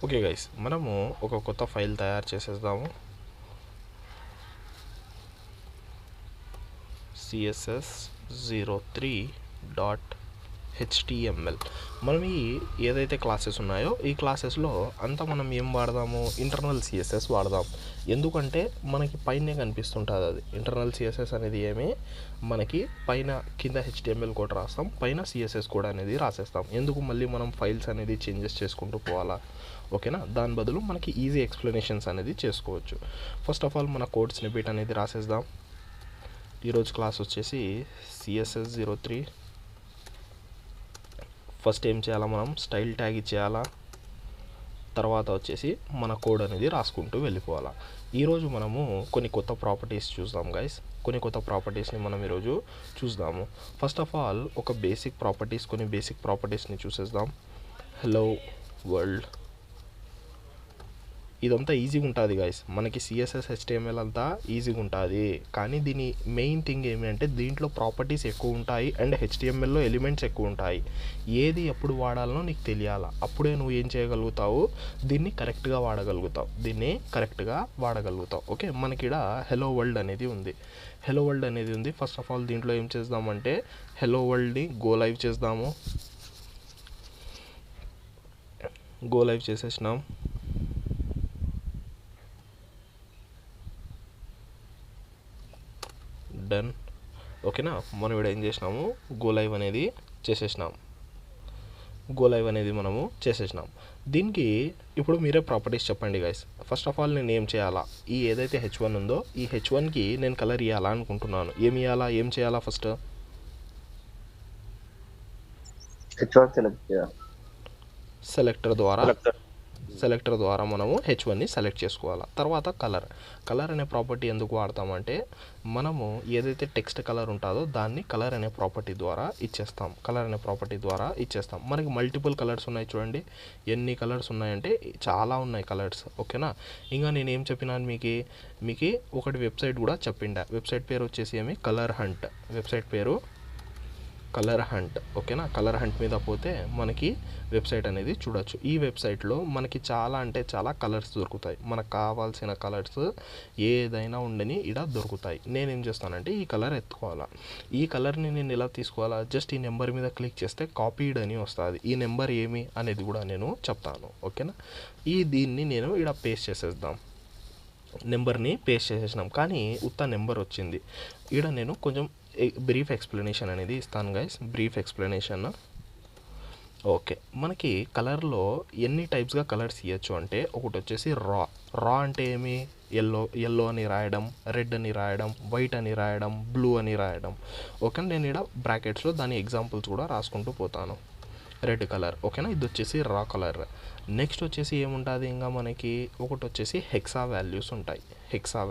Okay guys, మనము ఒక కొత్త ఫైల్ తయారు చేసేద్దాము. css03.html. మనం ఏదైతే క్లాసెస్ ఉన్నాయో ఈ క్లాసెస్లో అంతా మనం ఏం వాడదాము, ఇంటర్నల్ సిఎస్ఎస్ వాడదాం. ఎందుకంటే మనకి పైనే కనిపిస్తుంటుంది అది. ఇంటర్నల్ సిఎస్ఎస్ అనేది ఏమి, మనకి పైన కింద హెచ్టిఎంఎల్ కోడ్ రాస్తాం, పైన సిఎస్ఎస్ కోడ్ అనేది రాసేస్తాం. ఎందుకు మళ్ళీ మనం ఫైల్స్ అనేది చేంజెస్ చేసుకుంటూ పోవాలా? ఓకేనా, దాని బదులు మనకి ఈజీ ఎక్స్ప్లెనేషన్స్ అనేది చేసుకోవచ్చు. ఫస్ట్ ఆఫ్ ఆల్ మన కోడ్ స్నిపెట్ అనేది రాసేద్దాం. ఈరోజు క్లాస్ వచ్చేసి CSS03. ఫస్ట్ ఏం చేయాలా, మనం స్టైల్ ట్యాగ్ ఇచ్చేయాలా. తర్వాత వచ్చేసి మన కోడ్ అనేది రాసుకుంటూ వెళ్ళిపోవాలా. ఈరోజు మనము కొన్ని కొత్త ప్రాపర్టీస్ చూద్దాం గైస్. కొన్ని కొత్త ప్రాపర్టీస్ని మనం ఈరోజు చూద్దాము. ఫస్ట్ ఆఫ్ ఆల్ కొన్ని బేసిక్ ప్రాపర్టీస్ని చూసేద్దాం. హలో వరల్డ్, ఇదంతా ఈజీగా ఉంటుంది గైస్. మనకి సిఎస్ఎస్ HTML అంతా ఈజీగా ఉంటుంది, కానీ దీని మెయిన్ థింగ్ ఏమి అంటే దీంట్లో ప్రాపర్టీస్ ఎక్కువ ఉంటాయి అండ్ HTMLలో ఎలిమెంట్స్ ఎక్కువ ఉంటాయి. ఏది ఎప్పుడు వాడాలనో నీకు తెలియాలా, అప్పుడే నువ్వు ఏం చేయగలుగుతావు, దీన్ని కరెక్ట్గా వాడగలుగుతావు. ఓకే, మనకి ఇక్కడ హెలో వరల్డ్ అనేది ఉంది. ఫస్ట్ ఆఫ్ ఆల్ దీంట్లో ఏం చేద్దామంటే హెలో వరల్డ్ని గో లైవ్ చేసేసినాం. డన్. ఓకేనా, మనం ఇక్కడ ఏం చేసినాము, గో లైవ్ అనేది మనము చేసేసినాం. దీనికి ఇప్పుడు మీరే ప్రాపర్టీస్ చెప్పండి గైస్. ఫస్ట్ ఆఫ్ ఆల్ నేను ఏం చేయాలా, ఈ ఏదైతే H1 ఉందో ఈ H1కి నేను కలర్ ఇవ్వాలా అనుకుంటున్నాను. ఏం చేయాలా ఫస్ట్ సెలెక్టర్ ద్వారా మనము H1ని సెలెక్ట్ చేసుకోవాలి. తర్వాత కలర్ అనే ప్రాపర్టీ ఎందుకు వాడతామంటే మనము ఏదైతే టెక్స్ట్ కలర్ ఉంటుందో దాన్ని కలర్ అనే ప్రాపర్టీ ద్వారా ఇచ్చేస్తాం. మనకి మల్టిపుల్ కలర్స్ ఉన్నాయి చూడండి. ఎన్ని కలర్స్ ఉన్నాయంటే చాలా ఉన్నాయి కలర్స్. ఓకేనా, ఇంకా నేను ఏం చెప్పినాను మీకు ఒకటి వెబ్సైట్ కూడా చెప్పిండా. వెబ్సైట్ పేరు వచ్చేసి ఏమి, కలర్ హంట్. ఓకేనా, కలర్ హంట్ మీద పోతే మనకి వెబ్సైట్ అనేది చూడొచ్చు. ఈ వెబ్సైట్లో మనకి చాలా అంటే చాలా కలర్స్ దొరుకుతాయి. మనకు కావాల్సిన కలర్స్ ఏదైనా ఉండని ఇక్కడ దొరుకుతాయి. నేనేం చేస్తానంటే ఈ కలర్ ఎత్తుకోవాలా. ఈ కలర్ని నేను ఎలా తీసుకోవాలా, జస్ట్ ఈ నెంబర్ మీద క్లిక్ చేస్తే కాపీడ్ అని వస్తుంది. ఈ నెంబర్ ఏమి అనేది కూడా నేను చెప్తాను. ఓకేనా, దీన్ని నేను ఇక్కడ పేస్ట్ చేసేద్దాం. నెంబర్ని పేస్ట్ చేసేసినాం, కానీ ఉత్త నెంబర్ వచ్చింది. ఇక్కడ నేను కొంచెం బ్రీఫ్ ఎక్స్ప్లెనేషన్ అనేది ఇస్తాను గైస్. ఓకే, మనకి కలర్లో ఎన్ని టైప్స్గా కలర్స్ ఇవ్వచ్చు అంటే ఒకటి వచ్చేసి రా అంటే ఏమి, ఎల్లో అని రాయడం, రెడ్ అని రాయడం, వైట్ అని రాయడం, బ్లూ అని రాయడం. ఓకే, నేను ఇక్కడ బ్రాకెట్స్లో దాని ఎగ్జాంపుల్స్ కూడా రాసుకుంటూ పోతాను. రెడ్ కలర్, ఓకేనా, ఇది వచ్చేసి రా కలర్. నెక్స్ట్ వచ్చేసి ఏముంటుంది, ఇంకా మనకి ఒకటి వచ్చేసి హెక్సా వాల్యూస్ ఉంటాయి. హెక్సా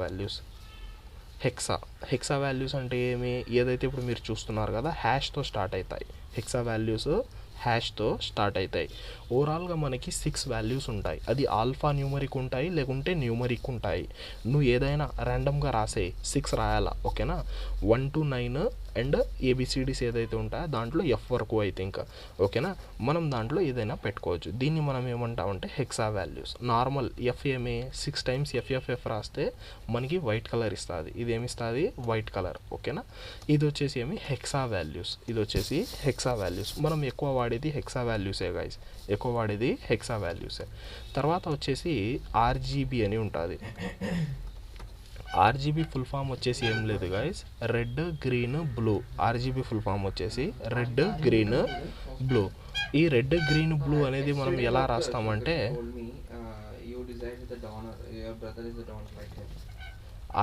వాల్యూస్ అంటే ఏమి, ఏదైతే ఇప్పుడు మీరు చూస్తున్నారు కదా హ్యాష్తో స్టార్ట్ అవుతాయి. హెక్సా వాల్యూస్ హ్యాష్తో స్టార్ట్ అవుతాయి. ఓవరాల్గా మనకి 6 వాల్యూస్ ఉంటాయి. అది ఆల్ఫా న్యూమరిక్ ఉంటాయి, లేకుంటే న్యూమరిక్ ఉంటాయి. నువ్వు ఏదైనా ర్యాండమ్గా రాసే 6 రాయాలా. ఓకేనా, 1 to 9 అండ్ ABCDs ఏదైతే ఉంటాయో దాంట్లో F వరకు అయితే ఇంకా. ఓకేనా, మనం దాంట్లో ఏదైనా పెట్టుకోవచ్చు. దీన్ని మనం ఏమంటామంటే హెక్సా వాల్యూస్. నార్మల్ F ఏమి 6 times FFF రాస్తే మనకి వైట్ కలర్ ఇస్తుంది. ఇదేమిస్తుంది, వైట్ కలర్. ఓకేనా, ఇది వచ్చేసి ఏమి హెక్సా వాల్యూస్. మనం ఎక్కువ వాడేది హెక్సా వాల్యూసే గైస్, తర్వాత వచ్చేసి RGB అని ఉంటుంది. RGB ఫుల్ ఫామ్ వచ్చేసి ఏం లేదు guys, red green blue. RGB full form వచ్చేసి రెడ్ గ్రీన్ బ్లూ. ఈ రెడ్ గ్రీన్ బ్లూ అనేది మనం ఎలా రాస్తామంటే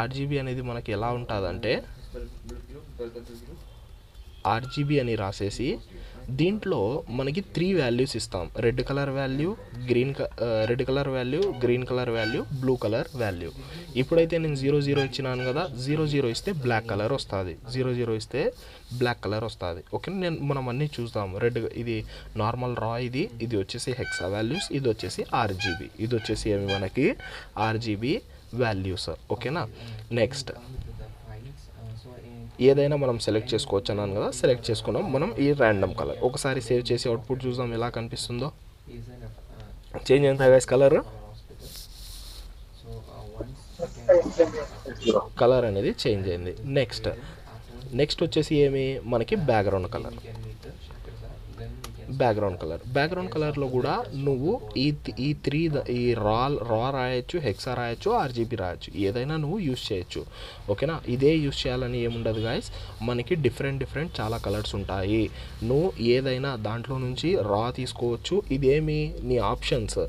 RGB అనేది మనకి ఎలా ఉంటుందంటే RGB అని రాసేసి దీంట్లో మనకి 3 వాల్యూస్ ఇస్తాం. Red colour value, green colour value, blue colour value. ఇప్పుడైతే నేను 00 ఇచ్చినాను కదా, 00 ఇస్తే బ్లాక్ కలర్ వస్తుంది. ఓకే, మనం అన్నీ చూస్తాము. రెడ్ ఇది నార్మల్ రా, ఇది వచ్చేసి హెక్సా వాల్యూస్, ఇది వచ్చేసి RGB, ఇది వచ్చేసి ఏమి మనకి RGB వాల్యూస్. ఓకేనా, నెక్స్ట్ ఏదైనా మనం సెలెక్ట్ చేసుకోవచ్చు అన్నాను కదా, సెలెక్ట్ చేసుకున్నాం మనం ఈ ర్యాండమ్ కలర్. ఒకసారి సేవ్ చేసి అవుట్పుట్ చూద్దాం ఎలా కనిపిస్తుందో. చేంజ్ అయిందా గైస్ కలర్? కలర్ అనేది చేంజ్ అయింది. నెక్స్ట్ వచ్చేసి ఏమి మనకి బ్యాక్గ్రౌండ్ కలర్లో కూడా నువ్వు ఈ త్రీ ఈ రా రాయొచ్చు, హెక్సా రాయొచ్చు, ఆర్జీబీ రాయొచ్చు, ఏదైనా నువ్వు యూస్ చేయొచ్చు. ఓకేనా? ఇదే యూస్ చేయాలని ఏముండదు గాయస్, మనకి డిఫరెంట్ చాలా కలర్స్ ఉంటాయి. నువ్వు ఏదైనా దాంట్లో నుంచి రా తీసుకోవచ్చు. ఇదేమి నీ ఆప్షన్స్.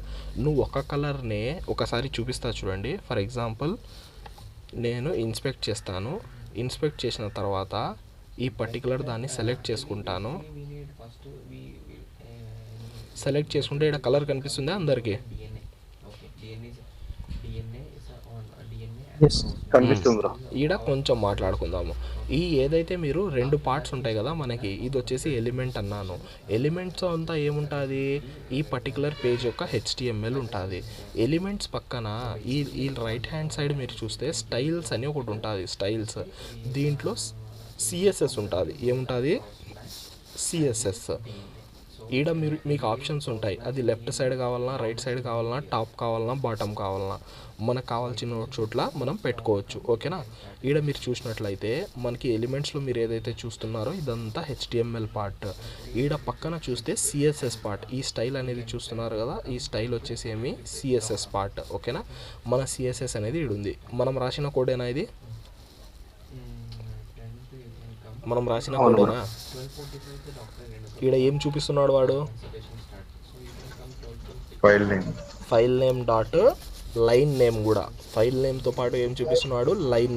నువ్వు ఒక కలర్నే ఒకసారి చూపిస్తా చూడండి. ఫర్ ఎగ్జాంపుల్ నేను ఇన్స్పెక్ట్ చేసిన తర్వాత ఈ పర్టికులర్ దాన్ని సెలెక్ట్ చేసుకుంటాను. సెలెక్ట్ చేసుకుంటే ఇక్కడ కలర్ కనిపిస్తుందా అందరికీ? ఈడ కొంచెం మాట్లాడుకుందాము. ఈ ఏదైతే మీరు 2 పార్ట్స్ ఉంటాయి కదా మనకి, ఇది వచ్చేసి ఎలిమెంట్ అన్నాను. ఎలిమెంట్స్ అంతా ఏముంటుంది, ఈ పర్టికులర్ పేజ్ యొక్క HTML ఉంటుంది. ఎలిమెంట్స్ పక్కన ఈ రైట్ హ్యాండ్ సైడ్ మీరు చూస్తే స్టైల్స్ అని ఒకటి ఉంటుంది. స్టైల్స్ దీంట్లో CSS ఉంటుంది. ఏముంటుంది? CSS. ఈడ మీకు ఆప్షన్స్ ఉంటాయి. అది లెఫ్ట్ సైడ్ కావాలన్నా, రైట్ సైడ్ కావాలన్నా, టాప్ కావాలన్నా, బాటమ్ కావాలన్నా, మనకు కావాల్సిన చోట్ల మనం పెట్టుకోవచ్చు. ఓకేనా? ఈడ మీరు చూసినట్లయితే మనకి ఎలిమెంట్స్లో మీరు ఏదైతే చూస్తున్నారో ఇదంతా HTML పార్ట్. ఈడ పక్కన చూస్తే CSS పార్ట్. ఈ స్టైల్ అనేది చూస్తున్నారు కదా, ఈ స్టైల్ వచ్చేసి ఏమి CSS పార్ట్. ఓకేనా? మన CSS అనేది ఈడుంది. మనం రాసిన కోడేనా ఇది? మనం రాసిన కోడేనా? ఈడ ఏం చూపిస్తున్నాడు వాడు? File name dot line name కూడా. ఫైల్ నేమ్తో పాటు ఏం చూపిస్తున్నాడు? Line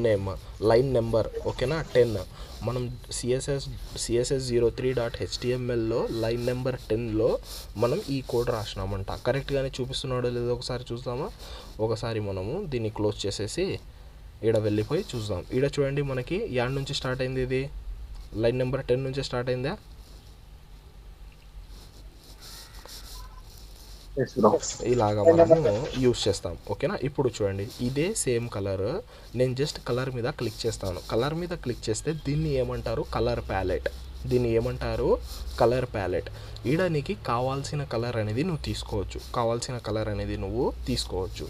number. ఓకేనా? 10. మనం css03.htmlలో లైన్ నెంబర్ 10లో మనం ఈ కోడ్ రాసినామంట. కరెక్ట్గానే చూపిస్తున్నాడో లేదో ఒకసారి చూద్దామా? ఒకసారి మనము దీన్ని క్లోజ్ చేసేసి ఈడ వెళ్ళిపోయి చూద్దాం. ఈడ చూడండి, మనకి యాడ్ నుంచి స్టార్ట్ అయింది. ఇది లైన్ నెంబర్ 10 నుంచి స్టార్ట్ అయిందా? ఇలాగా మనము యూస్ చేస్తాం. ఓకేనా? ఇప్పుడు చూడండి, ఇదే సేమ్ కలర్ నేను జస్ట్ కలర్ మీద క్లిక్ చేస్తాను. కలర్ మీద క్లిక్ చేస్తే దీన్ని ఏమంటారు? Colour palette. ఈడ నీకు కావాల్సిన కలర్ అనేది నువ్వు తీసుకోవచ్చు.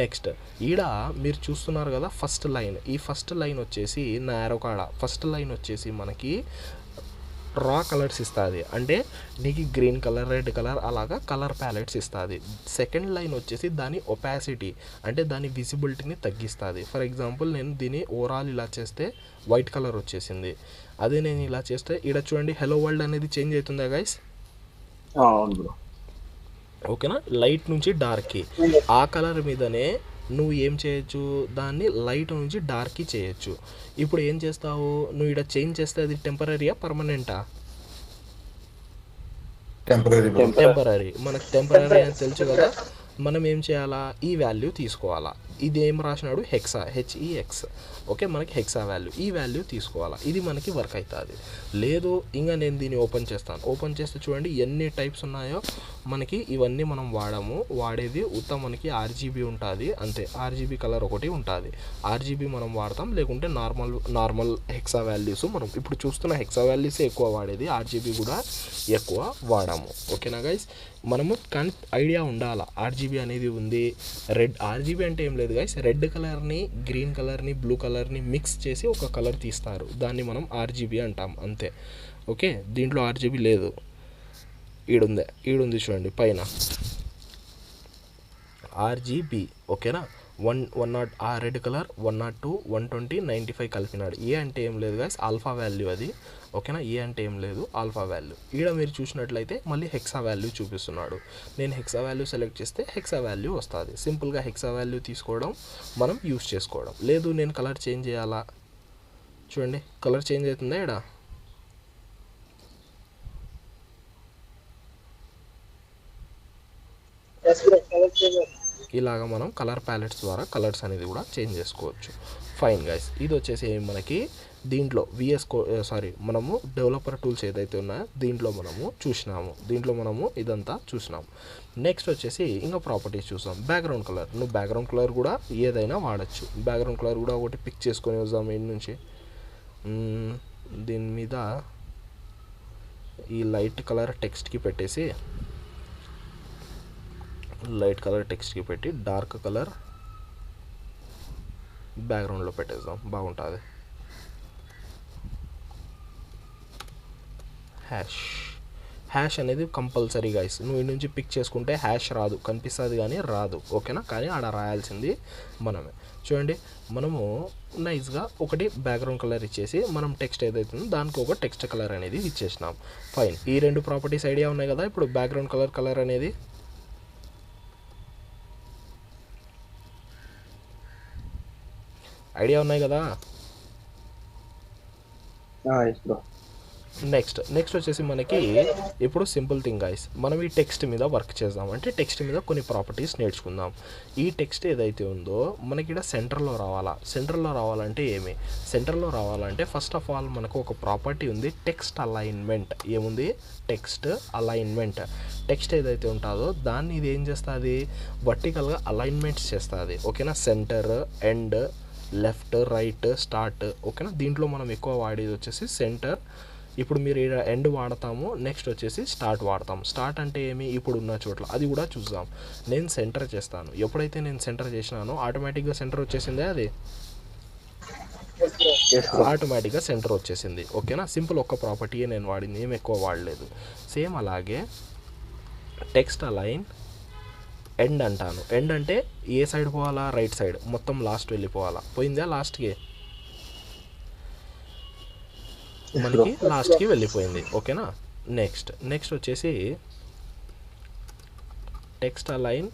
నెక్స్ట్ ఈడ మీరు చూస్తున్నారు కదా ఫస్ట్ లైన్. ఈ ఫస్ట్ లైన్ వచ్చేసి నా యారో కాడ ఫస్ట్ లైన్ వచ్చేసి మనకి రా కలర్స్ ఇస్తుంది. అంటే నీకు గ్రీన్ కలర్, రెడ్ కలర్ అలాగా కలర్ ప్యాలెట్స్ ఇస్తుంది. సెకండ్ లైన్ వచ్చేసి దాని ఒపాసిటీ, అంటే దాని విజిబిలిటీని తగ్గిస్తుంది. ఫర్ ఎగ్జాంపుల్ నేను దీన్ని ఓవరాల్ ఇలా చేస్తే వైట్ కలర్ వచ్చేసింది. అదే నేను ఇలా చేస్తే ఈడ చూడండి హెలో వరల్డ్ అనేది చేంజ్ అవుతుందా గైస్? ఓకేనా? లైట్ నుంచి డార్క్కి ఆ కలర్ మీదనే నువ్వు ఏం చేయొచ్చు, దాన్ని లైట్ నుంచి డార్క్కి చేయొచ్చు. ఇప్పుడు ఏం చేస్తావు, నువ్వు ఇక్కడ చేంజ్ చేస్తే అది టెంపరరీయా పర్మనెంటా? టెంపరరీ. మనకు టెంపరరీ అని తెలుసు కదా. మనం ఏం చేయాలా, ఈ వాల్యూ తీసుకోవాలా. ఇది ఏం రాసినాడు? Hexa, HEX. ఓకే, మనకి హెక్సా వాల్యూ, ఈ వాల్యూ తీసుకోవాలా. ఇది మనకి వర్క్ అవుతుంది. లేదు ఇంకా నేను దీన్ని ఓపెన్ చేస్తే చూడండి ఎన్ని టైప్స్ ఉన్నాయో. మనకి ఇవన్నీ మనం వాడేది మనకి RGB ఉంటుంది అంతే. RGB కలర్ ఒకటి ఉంటుంది. RGB మనం వాడతాం, లేకుంటే నార్మల్ హెక్సా వాల్యూస్. మనం ఇప్పుడు చూస్తున్న హెక్సా వాల్యూసే ఎక్కువ వాడేది, RGB కూడా ఎక్కువ వాడాము. ఓకేనా గైస్? మనము కానీ ఐడియా ఉండాలా RGB అనేది ఉంది. RGB అంటే ఏం లేదు గైస్, రెడ్ కలర్ని, గ్రీన్ కలర్ని, బ్లూ కలర్ని మిక్స్ చేసి ఒక కలర్ తీస్తారు. దాన్ని మనం RGB అంటాం అంతే. ఓకే, దీంట్లో RGB లేదు. ఈడుంది చూడండి పైన RGB. ఓకేనా? 100 ఆ రెడ్ కలర్ 102, 120, 95 కలిపినాడు. ఏ అంటే ఏం లేదు గైస్, ఆల్ఫా వాల్యూ అది. ఓకేనా? ఏ అంటే ఏం లేదు, ఆల్ఫా వాల్యూ. ఈడ మీరు చూసినట్లయితే మళ్ళీ హెక్సా వాల్యూ చూపిస్తున్నాడు. నేను హెక్సా వాల్యూ సెలెక్ట్ చేస్తే హెక్సా వాల్యూ వస్తుంది. సింపుల్గా హెక్సా వాల్యూ తీసుకోవడం, మనం యూస్ చేసుకోవడం. లేదు నేను కలర్ చేంజ్ చేయాలా, చూడండి కలర్ చేంజ్ అవుతుందా ఈడ? ఇలాగ మనం కలర్ ప్యాలెట్స్ ద్వారా కలర్స్ అనేది కూడా చేంజ్ చేసుకోవచ్చు. ఫైన్ గైస్, ఇది వచ్చేసి మనకి దీంట్లో మనము డెవలపర్ టూల్స్ ఏదైతే ఉన్నాయో దీంట్లో మనము ఇదంతా చూసినాము. నెక్స్ట్ వచ్చేసి ఇంకా ప్రాపర్టీస్ చూసాం. Background colour. నువ్వు బ్యాక్గ్రౌండ్ కలర్ కూడా ఏదైనా వాడచ్చు. బ్యాక్గ్రౌండ్ కలర్ కూడా ఒకటి పిక్ చేసుకొని వద్దాం ఇంటి నుంచి. దీని మీద ఈ లైట్ కలర్ టెక్స్ట్కి పెట్టేసి లైట్ కలర్ టెక్స్ట్కి పెట్టి డార్క్ కలర్ బ్యాక్గ్రౌండ్లో పెట్టేద్దాం, బాగుంటుంది. హ్యాష్ అనేది కంపల్సరీ గైస్. నువ్వు నుంచి పిక్ చేసుకుంటే హ్యాష్ రాదు, కనిపిస్తుంది కానీ రాదు, ఓకేనా. కానీ ఆడ రాయాల్సింది మనమే. చూడండి, మనము నైస్గా ఒకటి బ్యాక్గ్రౌండ్ కలర్ ఇచ్చేసి మనం టెక్స్ట్ ఏదైతే ఉందో దానికి ఒక టెక్స్ట్ కలర్ అనేది ఇచ్చేసినాం. ఫైన్. ఈ రెండు ప్రాపర్టీస్ ఐడియా ఉన్నాయి కదా. ఇప్పుడు బ్యాక్గ్రౌండ్ కలర్ అనేది ఐడియా ఉన్నాయి కదా. నెక్స్ట్ వచ్చేసి మనకి ఇప్పుడు సింపుల్ థింగ్ గైస్, మనం ఈ టెక్స్ట్ మీద వర్క్ చేద్దాం. అంటే టెక్స్ట్ మీద కొన్ని ప్రాపర్టీస్ నేర్చుకుందాం. ఈ టెక్స్ట్ ఏదైతే ఉందో మనకి ఇక్కడ సెంటర్లో రావాలంటే సెంటర్లో రావాలంటే ఫస్ట్ ఆఫ్ ఆల్ మనకు ఒక ప్రాపర్టీ ఉంది, టెక్స్ట్ అలైన్మెంట్. ఏముంది? Text alignment. టెక్స్ట్ ఏదైతే ఉంటుందో దాన్ని ఇది ఏం చేస్తుంది, వర్టికల్గా అలైన్మెంట్స్ చేస్తుంది, ఓకేనా. Centre, end, left, right, start, ఓకేనా. దీంట్లో మనం ఎక్కువ వాడేది వచ్చేసి సెంటర్. ఇప్పుడు మీరు ఎండ్ వాడతాము, నెక్స్ట్ వచ్చేసి స్టార్ట్ వాడతాం. స్టార్ట్ అంటే ఏమి, ఇప్పుడు ఉన్న చోట్ల, అది కూడా చూద్దాం. నేను సెంటర్ చేస్తాను. ఎప్పుడైతే నేను సెంటర్ చేసినానో ఆటోమేటిక్గా సెంటర్ వచ్చేసిందే, అది ఆటోమేటిక్గా సెంటర్ వచ్చేసింది, ఓకేనా. సింపుల్ ఒక్క ప్రాపర్టీయే నేను వాడింది, ఏం ఎక్కువ వాడలేదు. సేమ్ అలాగే టెక్స్ట్ అలైన్ ఎండ్ అంటాను. ఎండ్ అంటే ఏ సైడ్ పోవాలా? రైట్ సైడ్, మొత్తం లాస్ట్ వెళ్ళిపోవాలా. పోయిందా లాస్ట్కి? మనకి లాస్ట్కి వెళ్ళిపోయింది, ఓకేనా. నెక్స్ట్ వచ్చేసి టెక్స్ట్ అలైన్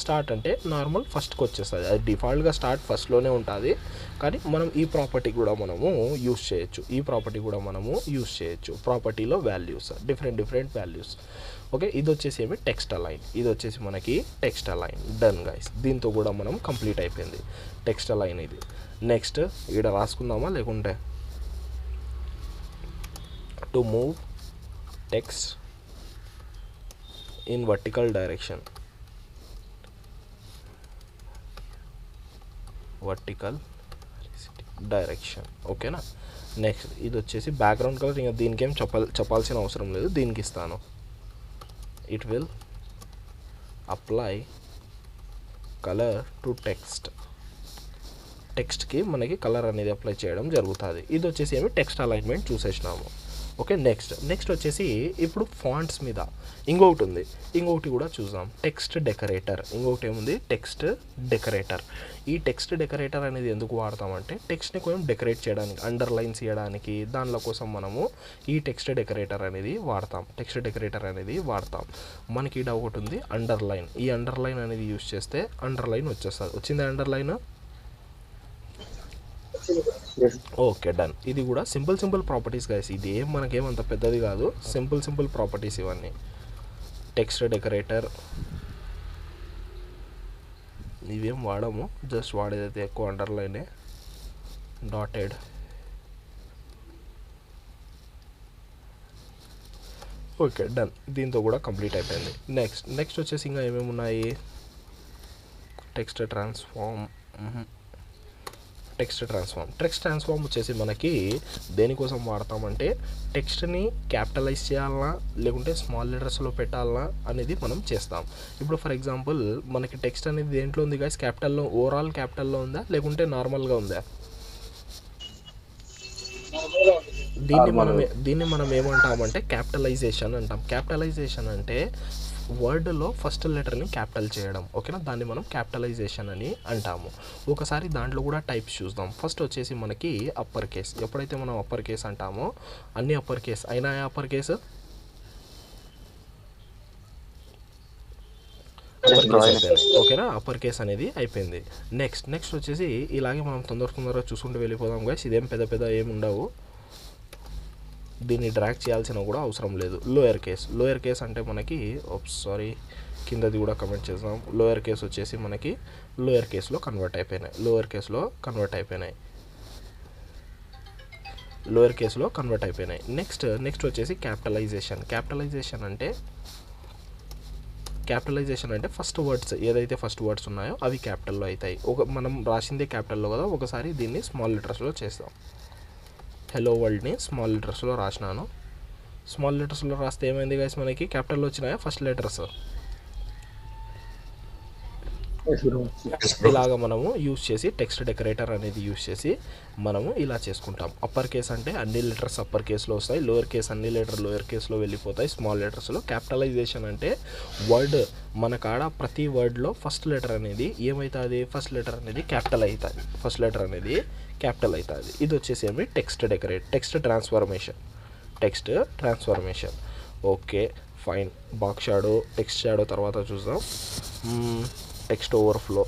స్టార్ట్ అంటే నార్మల్ ఫస్ట్కి వచ్చేస్తుంది. అది డిఫాల్ట్గా స్టార్ట్ ఫస్ట్లోనే ఉంటుంది, కానీ మనం ఈ ప్రాపర్టీ కూడా మనము యూస్ చేయొచ్చు. ప్రాపర్టీలో వాల్యూస్, డిఫరెంట్ వాల్యూస్, ఓకే. ఇది వచ్చేసి ఏమి, టెక్స్ట్ అలైన్. ఇది వచ్చేసి మనకి టెక్స్ట్ అలైన్. డన్ గైస్, దీంతో కూడా మనం కంప్లీట్ అయిపోయింది టెక్స్ట్ అలైన్ ఇది. నెక్స్ట్ ఇక్కడ రాసుకుందామా, లేకుంటే to move text in vertical direction, ఓకేనా. నెక్స్ట్ ఇది వచ్చేసి బ్యాక్గ్రౌండ్ కలర్. ఇంకా దీనికి ఏం చెప్పాల్సిన అవసరం లేదు, దీనికి ఇస్తాను. It will apply colour to టెక్స్ట్కి మనకి కలర్ అనేది అప్లై చేయడం జరుగుతుంది. ఇది వచ్చేసి ఏమి, టెక్స్ట్ అలైన్మెంట్ చూసేసినాము, ఓకే. నెక్స్ట్ వచ్చేసి ఇప్పుడు ఫాంట్స్ మీద ఇంకొకటి కూడా చూద్దాం. Text decorator. ఇంకొకటి ఏముంది, టెక్స్ట్ డెకరేటర్. ఈ టెక్స్ట్ డెకరేటర్ అనేది ఎందుకు వాడతామంటే టెక్స్ట్ని కొంచెం డెకరేట్ చేయడానికి, అండర్లైన్స్ చేయడానికి, దానిలో కోసం మనము ఈ టెక్స్ట్ డెకరేటర్ అనేది వాడతాం. మనకి ఇక్కడ ఒకటి ఉంది అండర్లైన్. ఈ అండర్లైన్ అనేది యూజ్ చేస్తే అండర్లైన్ వచ్చేస్తుంది. వచ్చింది అండర్లైన్, ఓకే. డన్. ఇది కూడా సింపుల్ ప్రాపర్టీస్ గైస్. ఇది మనకేమంత పెద్దది కాదు, సింపుల్ ప్రాపర్టీస్ ఇవన్నీ. టెక్స్ట్ డెకరేటర్ ఇవేం వాడము, జస్ట్ వాడేదైతే ఎక్కువ అండర్లైనే, డాటెడ్, ఓకే. డన్. దీంతో కూడా కంప్లీట్ అయిపోయింది. నెక్స్ట్ వచ్చేసి ఇంకా ఏమేమి ఉన్నాయి, టెక్స్ట్ ట్రాన్స్ఫార్మ్ వచ్చేసి మనకి దేనికోసం వాడతామంటే టెక్స్ట్ని క్యాపిటలైజ్ చేయాలన్నా లేకుంటే స్మాల్ లెటర్స్లో పెట్టాలన్నా అనేది మనం చేస్తాం. ఇప్పుడు ఫర్ ఎగ్జాంపుల్ మనకి టెక్స్ట్ అనేది దేంట్లో ఉంది గైస్, క్యాపిటల్లో, ఓవరాల్ క్యాపిటల్లో ఉందా లేకుంటే నార్మల్గా ఉందా? దీన్ని మనం ఏమంటామంటే క్యాపిటలైజేషన్ అంటాం. క్యాపిటలైజేషన్ అంటే వర్డ్లో ఫస్ట్ లెటర్ని క్యాపిటల్ చేయడం, ఓకేనా. దాన్ని మనం క్యాపిటలైజేషన్ అని అంటాము. ఒకసారి దాంట్లో కూడా టైప్స్ చూద్దాం. ఫస్ట్ వచ్చేసి మనకి అప్పర్ కేస్. ఎప్పుడైతే మనం అప్పర్ కేస్ అంటామో అన్ని అప్పర్ కేస్ అయినా, అప్పర్ కేస్ ఓకేనా, అప్పర్ కేస్ అనేది అయిపోయింది. నెక్స్ట్ వచ్చేసి ఇలాగే మనం తొందరగా చూసుకుంటూ వెళ్ళిపోదాం గైస్. ఇదేం పెద్ద ఏమి ఉండవు, దీన్ని డ్రాగ్ చేయాల్సిన కూడా అవసరం లేదు. లోయర్ కేస్ అంటే మనకి కిందది కూడా కమెంట్ చేద్దాం. లోయర్ కేస్ వచ్చేసి మనకి లోయర్ కేస్లో కన్వర్ట్ అయిపోయినాయి. నెక్స్ట్ వచ్చేసి క్యాపిటలైజేషన్ అంటే ఫస్ట్ వర్డ్స్ ఏదైతే ఫస్ట్ వర్డ్స్ ఉన్నాయో అవి క్యాపిటల్లో అవుతాయి. మనం రాసిందే క్యాపిటల్లో కదా, ఒకసారి దీన్ని స్మాల్ లెటర్స్లో చేస్తాం. హలో వరల్డ్ని స్మాల్ లెటర్స్లో రాసినాను. స్మాల్ లెటర్స్లో రాస్తే ఏమైంది గైస్, మనకి క్యాపిటల్లో వచ్చినాయా ఫస్ట్ లెటర్స్? Yes bro. ఇలాగ మనము యూస్ చేసి టెక్స్ట్ డెకరేటర్ అనేది యూస్ చేసి మనము ఇలా చేసుకుంటాం. అప్పర్ కేస్ అంటే అన్ని లెటర్స్ అప్పర్ కేస్లో వస్తాయి, లోయర్ కేస్ అన్ని లెటర్ లోయర్ కేస్లో వెళ్ళిపోతాయి, స్మాల్ లెటర్స్లో. క్యాపిటలైజేషన్ అంటే వర్డ్ మన కాడ ప్రతి వర్డ్లో ఫస్ట్ లెటర్ అనేది ఏమవుతుంది, ఫస్ట్ లెటర్ అనేది క్యాపిటల్ అవుతుంది, ఫస్ట్ లెటర్ అనేది క్యాపిటల్ అవుతుంది. ఇది వచ్చేసి ఏమి text transformation. Okay fine. Box shadow, text shadow తర్వాత చూద్దాం. టెక్స్ట్ ఓవర్ఫ్లో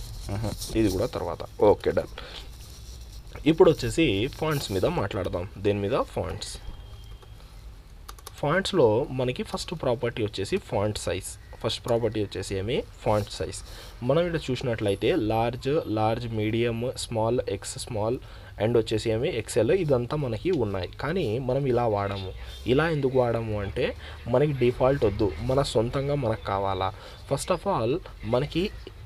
ఇది కూడా తర్వాత. Okay done. ఇప్పుడు వచ్చేసి ఫాంట్స్ మీద మాట్లాడదాం. దేని మీద? ఫాంట్స్లో మనకి ఫస్ట్ ప్రాపర్టీ వచ్చేసి ఫాంట్ సైజ్. మనం ఇక్కడ చూసినట్లయితే large, medium, small, X small and వచ్చేసి ఏమి ఎక్సెల్, ఇదంతా మనకి ఉన్నాయి. కానీ మనం ఇలా వాడము. ఇలా ఎందుకు వాడము అంటే మనకి డిఫాల్ట్ వద్దు, మన సొంతంగా మనకు కావాలా. ఫస్ట్ ఆఫ్ ఆల్ మనకి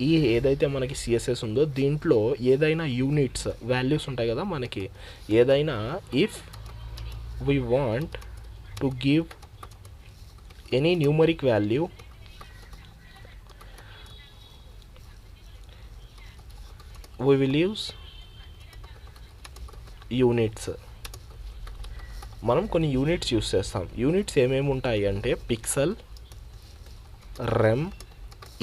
ఈ ఏదైతే మనకి సిఎస్ఎస్ ఉందో దీంట్లో ఏదైనా యూనిట్స్ వాల్యూస్ ఉంటాయి కదా మనకి. ఏదైనా if we want to give any numeric value, we will use units. మనం కొన్ని యూనిట్స్ యూస్ చేస్తాం. యూనిట్స్ ఏమేమి ఉంటాయి అంటే పిక్సెల్, రెమ్,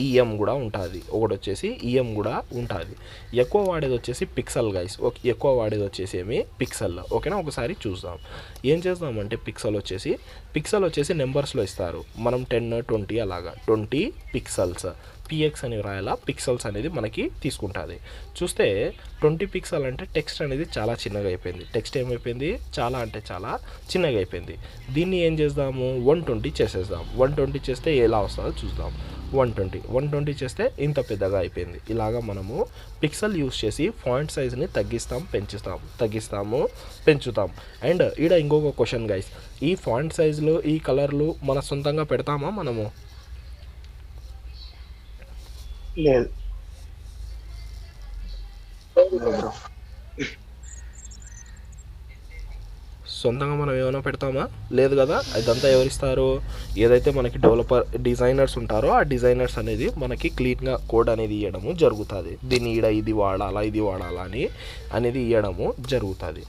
ఈఎం కూడా ఉంటుంది. ఒకటి వచ్చేసి ఈఎం కూడా ఉంటుంది. ఎక్కువ వాడేది వచ్చేసి పిక్సెల్ గైస్. ఎక్కువ వాడేది వచ్చేసి ఏమి పిక్సెల్. ఓకేనా, ఒకసారి చూద్దాం. ఏం చేద్దామంటే పిక్సెల్ వచ్చేసి నెంబర్స్లో ఇస్తారు. మనం 10, 20 అలాగా 20 పిక్సెల్స్, పిఎక్స్ అని రాయాలా, పిక్సెల్స్ అనేది మనకి తీసుకుంటుంది. చూస్తే 20 పిక్సెల్ అంటే టెక్స్ట్ అనేది చాలా చిన్నగా అయిపోయింది. టెక్స్ట్ ఏమైపోయింది, చాలా అంటే చాలా చిన్నగా అయిపోయింది. దీన్ని ఏం చేద్దాము, 120 చేసేద్దాం. 120 చేస్తే ఎలా వస్తుందో చూద్దాం. 120 చేస్తే ఇంత పెద్దగా అయిపోయింది. ఇలాగా మనము పిక్సెల్ యూస్ చేసి ఫాంట్ సైజ్ని తగ్గిస్తాము, పెంచుతాం. అండ్ ఈడ ఇంకొక క్వశ్చన్ గైస్, ఈ ఫాంట్ సైజులు, ఈ కలర్లు మన సొంతంగా పెడతామా మనము? లేదు బ్రో. సొంతంగా మనం ఏమైనా పెడతామా? లేదు కదా. ఇదంతా ఎవరిస్తారు? ఏదైతే మనకి డిజైనర్స్ ఉంటారో ఆ డిజైనర్స్ అనేది మనకి క్లీన్గా కోడ్ అనేది ఇవ్వడము జరుగుతుంది. దీన్ని ఇది వాడాలా అనేది ఇవ్వడము జరుగుతుంది.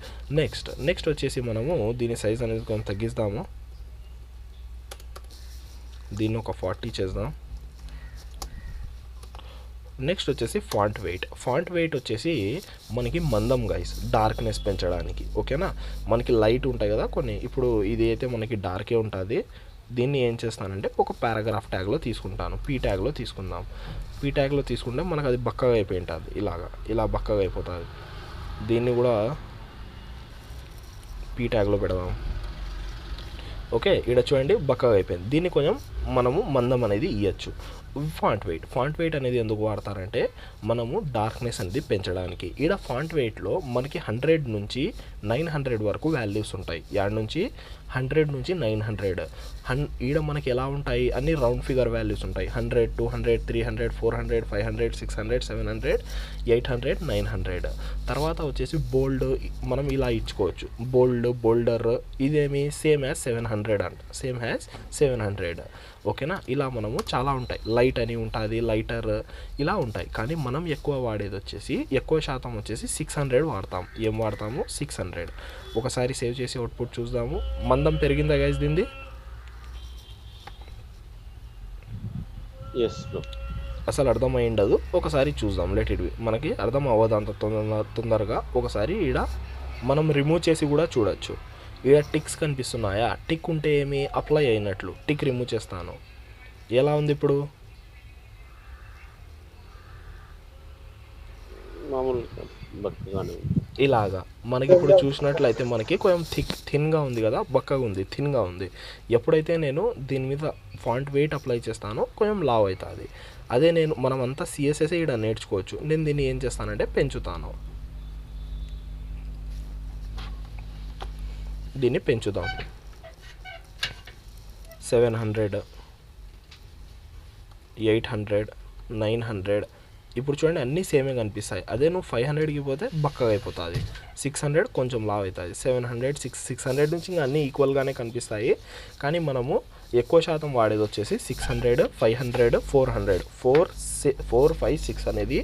నెక్స్ట్ వచ్చేసి మనము దీని సైజ్ అనేది కొంచెం తగ్గిస్తాము. దీన్ని ఒక 40 చేద్దాం. నెక్స్ట్ వచ్చేసి ఫాంట్ వెయిట్ వచ్చేసి మనకి మందం గైస్, డార్క్నెస్ పెంచడానికి. ఓకేనా, మనకి లైట్ ఉంటాయి కదా కొన్ని. ఇప్పుడు ఇది అయితే మనకి డార్కే ఉంటుంది. దీన్ని ఏం చేస్తానంటే ఒక పారాగ్రాఫ్ ట్యాగ్లో తీసుకుంటాను. పీ ట్యాగ్లో తీసుకుంటే మనకు అది బక్కగా అయిపోయి ఉంటుంది. ఇలా బక్కగా అయిపోతుంది. దీన్ని కూడా పీ ట్యాగ్లో పెడదాం. ఓకే, ఇక్కడ చూడండి బక్కగా అయిపోయింది. దీన్ని కొంచెం మనము మందం అనేది ఇవ్వచ్చు. ఫాంట్ వెయిట్ అనేది ఎందుకు వాడతారంటే మనము డార్క్నెస్ అనేది పెంచడానికి. ఈడ ఫాంట్ వెయిట్లో మనకి 100 నుంచి 900 వరకు వాల్యూస్ ఉంటాయి. యాడ్ నుంచి 100 నుంచి 900. ఈడ మనకి ఎలా ఉంటాయి, అన్ని రౌండ్ ఫిగర్ వాల్యూస్ ఉంటాయి. 100, 200, 300, 400, 500, 600, 700, 800, 900. తర్వాత వచ్చేసి బోల్డ్ మనం ఇలా ఇచ్చుకోవచ్చు. బోల్డర్ ఇదేమి సేమ్ యాజ్ 700. ఓకేనా, ఇలా మనము చాలా ఉంటాయి. లైట్ అని ఉంటుంది, లైటర్ ఇలా ఉంటాయి. కానీ మనం ఎక్కువ వాడేది వచ్చేసి ఎక్కువ శాతం వచ్చేసి 600 వాడతాం. ఏం వాడతాము, 600. ఒకసారి సేవ్ చేసి అవుట్పుట్ చూద్దాము. మందం పెరిగిందా గైస్ దీనిది? అసలు అర్థమై ఉండదు. ఒకసారి చూద్దాం. Let it be. మనకి అర్థం అవ్వదు అంత తొందరగా. ఒకసారి ఈడ మనం రిమూవ్ చేసి కూడా చూడొచ్చు. ఈడ టిక్స్ కనిపిస్తున్నాయా? టిక్ ఉంటే ఏమి అప్లై అయినట్లు. టిక్ రిమూవ్ చేస్తాను. ఎలా ఉంది ఇప్పుడు? ఇలాగా మనకి ఇప్పుడు చూసినట్లయితే మనకి కొంచెం థిన్గా ఉంది కదా, బక్కగా ఉంది, థిన్గా ఉంది. ఎప్పుడైతే నేను దీని మీద ఫాంట్ వెయిట్ అప్లై చేస్తానో కొంచెం లావ్ అవుతుంది. అదే మనం అంతా సిఎస్ఎస్ ఇక్కడ నేర్చుకోవచ్చు. నేను దీన్ని ఏం చేస్తానంటే పెంచుతాను. దీన్ని పెంచుదాం. 700, 800, 900. ఇప్పుడు చూడండి అన్నీ సేమే కనిపిస్తాయి. అదే నువ్వు 500కి పోతే బక్కగా అయిపోతుంది. 600 కొంచెం లావ్ అవుతుంది. 700, 600 నుంచి ఇంకా అన్నీ ఈక్వల్గానే కనిపిస్తాయి. కానీ మనము ఎక్కువ శాతం వాడేది వచ్చేసి 600, 500, 400, 4, 4, 5, 6 అనేది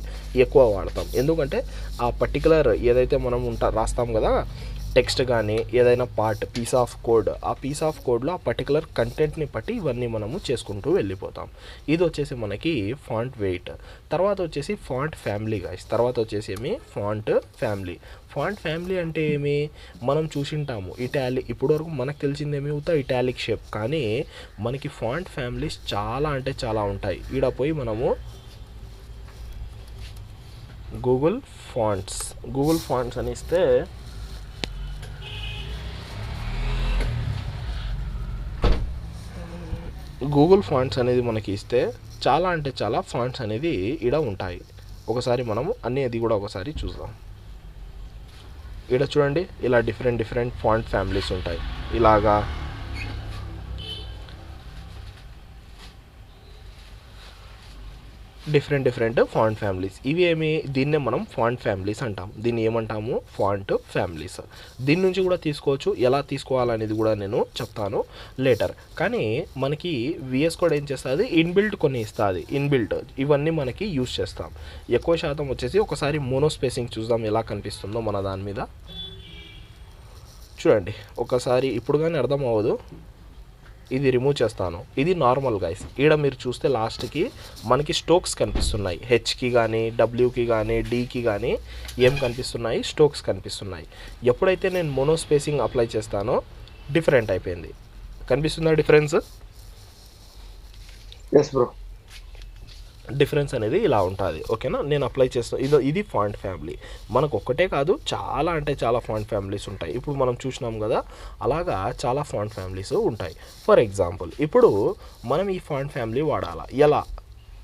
ఎక్కువ వాడతాం. ఎందుకంటే ఆ పర్టికులర్ ఏదైతే మనం రాస్తాం కదా టెక్స్ట్ కానీ ఏదైనా పార్ట్ పీస్ ఆఫ్ కోడ్, ఆ పీస్ ఆఫ్ కోడ్లో ఆ పర్టికులర్ కంటెంట్ని బట్టి ఇవన్నీ మనము చేసుకుంటూ వెళ్ళిపోతాం. ఇది వచ్చేసి మనకి ఫాంట్ వెయిట్. తర్వాత వచ్చేసి ఫాంట్ ఫ్యామిలీ గాయ్స్. తర్వాత వచ్చేసి ఏమి ఫాంట్ ఫ్యామిలీ. ఫాంట్ ఫ్యామిలీ అంటే ఏమి, మనం చూసింటాము ఇటాలిక్, ఇప్పటివరకు మనకు తెలిసింది ఏమి అవుతా ఇటాలిక్ షేప్, కానీ మనకి ఫాంట్ ఫ్యామిలీస్ చాలా అంటే చాలా ఉంటాయి. ఈడ పోయి మనము గూగుల్ ఫాంట్స్ అని ఇస్తే గూగుల్ ఫాంట్స్ అనేది మనకి ఇస్తే చాలా అంటే చాలా ఫాంట్స్ అనేది ఈడ ఉంటాయి. ఒకసారి మనము అది కూడా ఒకసారి చూద్దాం. ఈడ చూడండి, ఇలా డిఫరెంట్ ఫాంట్ ఫ్యామిలీస్ ఉంటాయి. ఇలాగా డిఫరెంట్ ఫాంట్ ఫ్యామిలీస్. ఇవి దీన్నే మనం ఫాంట్ ఫ్యామిలీస్ అంటాం. దీన్ని ఏమంటాము, ఫాంట్ ఫ్యామిలీస్. దీని నుంచి కూడా తీసుకోవచ్చు. ఎలా తీసుకోవాలనేది కూడా నేను చెప్తాను లేటర్. కానీ మనకి విఎస్ కోడ్ ఏం చేస్తుంది, ఇన్బిల్ట్ కొన్ని ఇస్తుంది. ఇన్బిల్ట్ ఇవన్నీ మనకి యూజ్ చేస్తాం. ఎక్కువ శాతం వచ్చేసి ఒకసారి మోనోస్పేసింగ్ చూద్దాం ఎలా కనిపిస్తుందో మన దాని మీద. చూడండి ఒకసారి, ఇప్పుడు కానీ అర్థం అవ్వదు, ఇది రిమూవ్ చేస్తాను. ఇది నార్మల్ గైస్. ఈడ మీరు చూస్తే లాస్ట్కి మనకి స్ట్రోక్స్ కనిపిస్తున్నాయి. హెచ్కి కానీ డబ్ల్యూకి కానీ డీకి కానీ ఏం కనిపిస్తున్నాయి, స్ట్రోక్స్ కనిపిస్తున్నాయి. ఎప్పుడైతే నేను మోనోస్పేసింగ్ అప్లై చేస్తానో డిఫరెంట్ అయిపోయింది. కనిపిస్తుందా డిఫరెన్స్? Yes bro. డిఫరెన్స్ అనేది ఇలా ఉంటుంది. ఓకేనా, నేను అప్లై చేస్తాను. ఇది ఫాంట్ ఫ్యామిలీ. మనకు ఒక్కటే కాదు, చాలా అంటే చాలా ఫాంట్ ఫ్యామిలీస్ ఉంటాయి. ఇప్పుడు మనం చూసినాం కదా, అలాగా చాలా ఫాంట్ ఫ్యామిలీస్ ఉంటాయి. ఫర్ ఎగ్జాంపుల్ ఇప్పుడు మనం ఈ ఫాంట్ ఫ్యామిలీ వాడాలా ఎలా